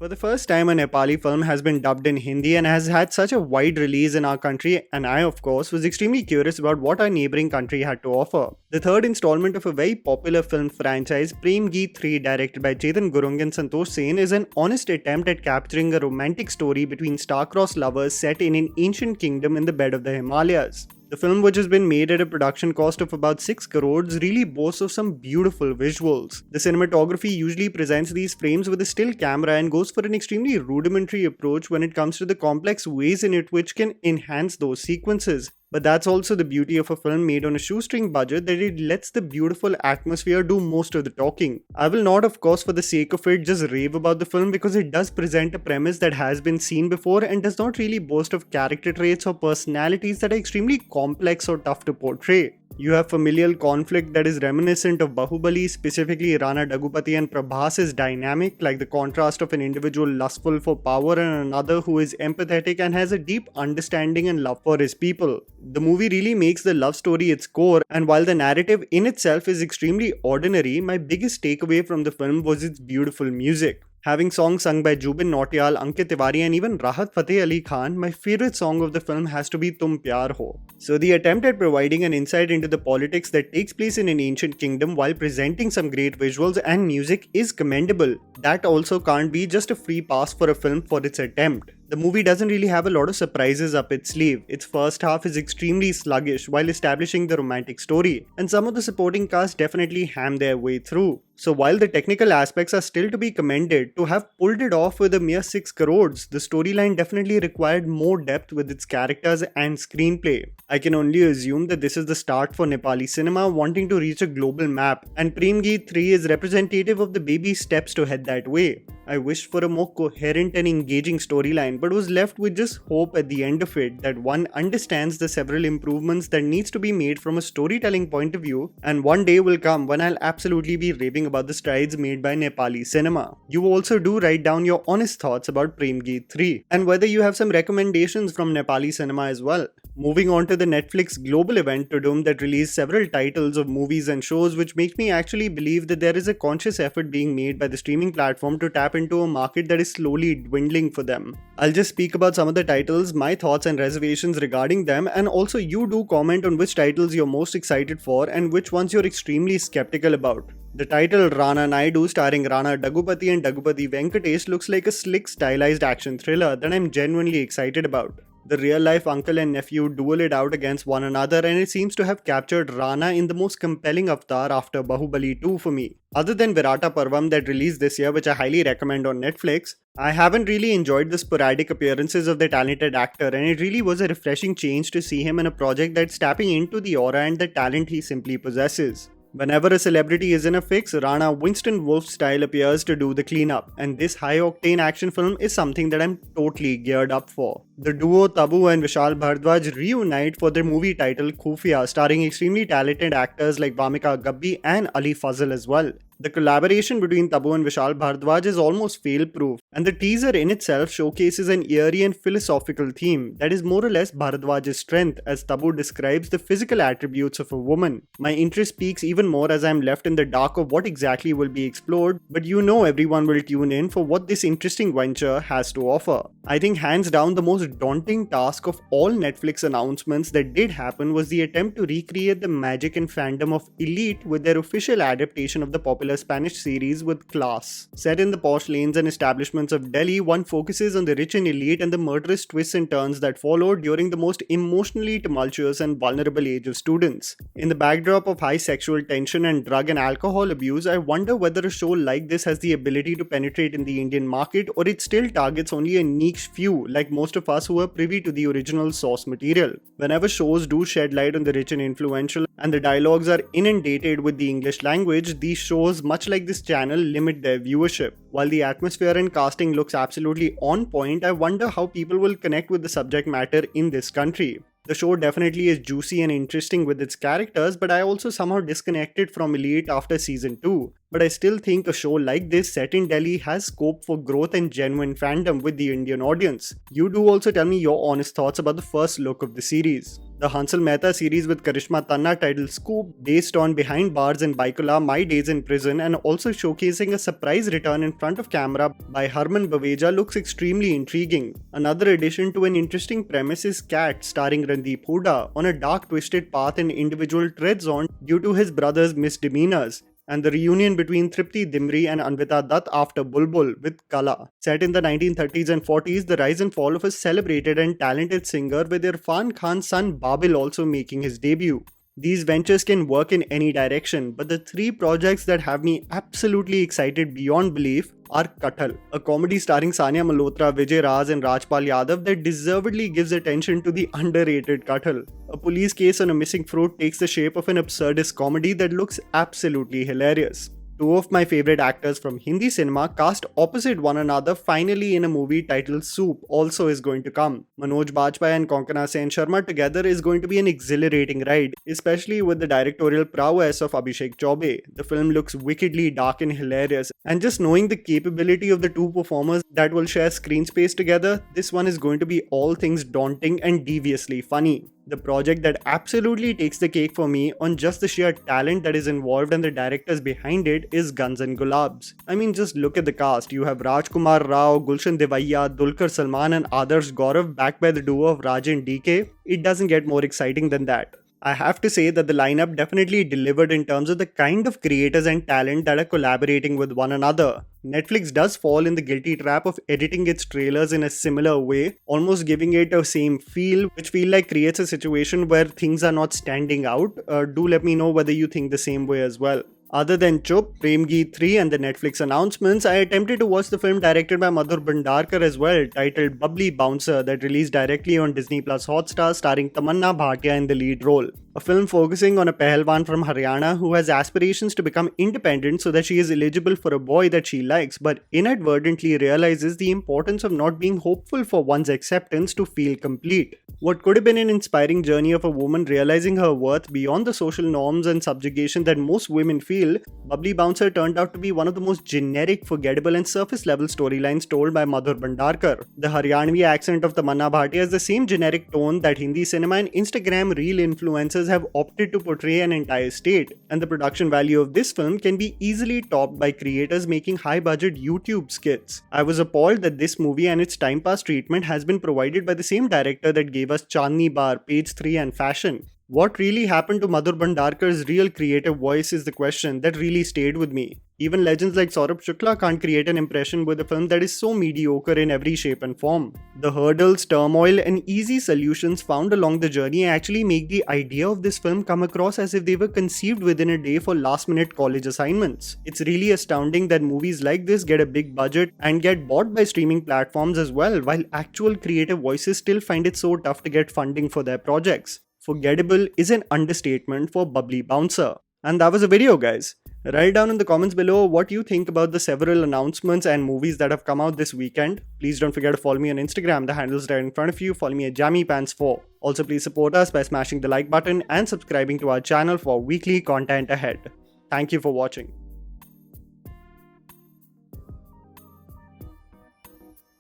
For the first time, a Nepali film has been dubbed in Hindi and has had such a wide release in our country, and I, of course, was extremely curious about what our neighbouring country had to offer. The third installment of a very popular film franchise, Prem Geet 3, directed by Chetan Gurung and Santosh Sen, is an honest attempt at capturing a romantic story between star-crossed lovers set in an ancient kingdom in the bed of the Himalayas. The film, which has been made at a production cost of about 6 crores, really boasts of some beautiful visuals. The cinematography usually presents these frames with a still camera and goes for an extremely rudimentary approach when it comes to the complex ways in it which can enhance those sequences. But that's also the beauty of a film made on a shoestring budget, that it lets the beautiful atmosphere do most of the talking. I will not, of course, for the sake of it, just rave about the film because it does present a premise that has been seen before and does not really boast of character traits or personalities that are extremely complex or tough to portray. You have familial conflict that is reminiscent of Bahubali, specifically Rana, Daggubati and Prabhas's dynamic, like the contrast of an individual lustful for power and another who is empathetic and has a deep understanding and love for his people. The movie really makes the love story its core, and while the narrative in itself is extremely ordinary, my biggest takeaway from the film was its beautiful music. Having songs sung by Jubin Nautiyal, Ankit Tiwari and even Rahat Fateh Ali Khan, my favourite song of the film has to be Tum Pyar Ho. So the attempt at providing an insight into the politics that takes place in an ancient kingdom while presenting some great visuals and music is commendable. That also can't be just a free pass for a film for its attempt. The movie doesn't really have a lot of surprises up its sleeve. Its first half is extremely sluggish while establishing the romantic story, and some of the supporting cast definitely ham their way through. So while the technical aspects are still to be commended, to have pulled it off with a mere 6 crores, the storyline definitely required more depth with its characters and screenplay. I can only assume that this is the start for Nepali cinema wanting to reach a global map, and Prem Geet 3 is representative of the baby steps to head that way. I wished for a more coherent and engaging storyline, but was left with just hope at the end of it that one understands the several improvements that needs to be made from a storytelling point of view, and one day will come when I'll absolutely be raving about the strides made by Nepali cinema. You also do write down your honest thoughts about Prem Geet 3, and whether you have some recommendations from Nepali cinema as well. Moving on to the Netflix global event TUDUM that released several titles of movies and shows, which makes me actually believe that there is a conscious effort being made by the streaming platform to tap into a market that is slowly dwindling for them. I'll just speak about some of the titles, my thoughts and reservations regarding them, and also you do comment on which titles you're most excited for and which ones you're extremely skeptical about. The title Rana Naidu, starring Rana Daggubati and Daggubati Venkatesh, looks like a slick stylized action thriller that I'm genuinely excited about. The real-life uncle and nephew duel it out against one another, and it seems to have captured Rana in the most compelling avatar after Bahubali 2 for me. Other than Virata Parvam that released this year, which I highly recommend on Netflix, I haven't really enjoyed the sporadic appearances of the talented actor, and it really was a refreshing change to see him in a project that's tapping into the aura and the talent he simply possesses. Whenever a celebrity is in a fix, Rana Winston Wolf style appears to do the cleanup, and this high-octane action film is something that I'm totally geared up for. The duo Tabu and Vishal Bhardwaj reunite for their movie title Khufiya, starring extremely talented actors like Vamika Gabbi and Ali Fazal as well. The collaboration between Tabu and Vishal Bhardwaj is almost fail-proof, and the teaser in itself showcases an eerie and philosophical theme that is more or less Bhardwaj's strength, as Tabu describes the physical attributes of a woman. My interest peaks even more as I am left in the dark of what exactly will be explored, but you know everyone will tune in for what this interesting venture has to offer. I think hands down the most daunting task of all Netflix announcements that did happen was the attempt to recreate the magic and fandom of Elite with their official adaptation of the popular Spanish series with class. Set in the posh lanes and establishments of Delhi, one focuses on the rich and elite and the murderous twists and turns that followed during the most emotionally tumultuous and vulnerable age of students. In the backdrop of high sexual tension and drug and alcohol abuse, I wonder whether a show like this has the ability to penetrate in the Indian market, or it still targets only a niche few like most of us who are privy to the original source material. Whenever shows do shed light on the rich and influential and the dialogues are inundated with the English language, these shows, much like this channel, limit their viewership. While the atmosphere and casting looks absolutely on point, I wonder how people will connect with the subject matter in this country. The show definitely is juicy and interesting with its characters, but I also somehow disconnected from Elite after season 2. But I still think a show like this set in Delhi has scope for growth and genuine fandom with the Indian audience. You do also tell me your honest thoughts about the first look of the series. The Hansal Mehta series with Karishma Tanna titled Scoop, based on Behind Bars in Baikula, My Days in Prison, and also showcasing a surprise return in front of camera by Harman Baweja, looks extremely intriguing. Another addition to an interesting premise is Cat, starring Randeep Hooda, on a dark twisted path an individual treads on due to his brother's misdemeanors, and the reunion between Tripti Dimri and Anvita Dutt after Bulbul with Qala. Set in the 1930s and 40s, the rise and fall of a celebrated and talented singer, with Irfan Khan's son Babil also making his debut. These ventures can work in any direction, but the three projects that have me absolutely excited beyond belief are Kathal, a comedy starring Sanya Malhotra, Vijay Raj and Rajpal Yadav that deservedly gives attention to the underrated Kathal. A police case on a missing fruit takes the shape of an absurdist comedy that looks absolutely hilarious. Two of my favorite actors from Hindi cinema cast opposite one another finally in a movie titled Soup also is going to come. Manoj Bajpayee and Konkana Sharma together is going to be an exhilarating ride, especially with the directorial prowess of Abhishek Chaubey. The film looks wickedly dark and hilarious, and just knowing the capability of the two performers that will share screen space together, this one is going to be all things daunting and deviously funny. The project that absolutely takes the cake for me on just the sheer talent that is involved and the directors behind it is Guns and Gulaabs. I mean, just look at the cast. You have Rajkumar Rao, Gulshan Devaiya, Dulquer Salman and Adarsh Gaurav, backed by the duo of Raj and DK. It doesn't get more exciting than that. I have to say that the lineup definitely delivered in terms of the kind of creators and talent that are collaborating with one another. Netflix does fall in the guilty trap of editing its trailers in a similar way, almost giving it a same feel, which feel like creates a situation where things are not standing out. Do let me know whether you think the same way as well. Other than Chup, Prem Geet 3 and the Netflix announcements, I attempted to watch the film directed by Madhur Bhandarkar as well, titled Babli Bouncer, that released directly on DisneyPlus Hotstar, starring Tamanna Bhatia in the lead role. A film focusing on a Pahalwan from Haryana who has aspirations to become independent so that she is eligible for a boy that she likes, but inadvertently realizes the importance of not being hopeful for one's acceptance to feel complete. What could have been an inspiring journey of a woman realizing her worth beyond the social norms and subjugation that most women feel, Babli Bouncer turned out to be one of the most generic, forgettable and surface level storylines told by Madhur Bhandarkar. The Haryanvi accent of Tamanna Bhatia has the same generic tone that Hindi cinema and Instagram reel influencers have opted to portray an entire state, and the production value of this film can be easily topped by creators making high-budget YouTube skits. I was appalled that this movie and its time pass treatment has been provided by the same director that gave us Chandni Bar, Page 3 and Fashion. What really happened to Madhur Bhandarkar's real creative voice is the question that really stayed with me. Even legends like Saurabh Shukla can't create an impression with a film that is so mediocre in every shape and form. The hurdles, turmoil and easy solutions found along the journey actually make the idea of this film come across as if they were conceived within a day for last-minute college assignments. It's really astounding that movies like this get a big budget and get bought by streaming platforms as well, while actual creative voices still find it so tough to get funding for their projects. Forgettable is an understatement for Babli Bouncer. And that was a video, guys. Write down in the comments below what you think about the several announcements and movies that have come out this weekend. Please don't forget to follow me on Instagram, the handle's right in front of you. Follow me at JammyPants4. Also, please support us by smashing the like button and subscribing to our channel for weekly content ahead. Thank you for watching.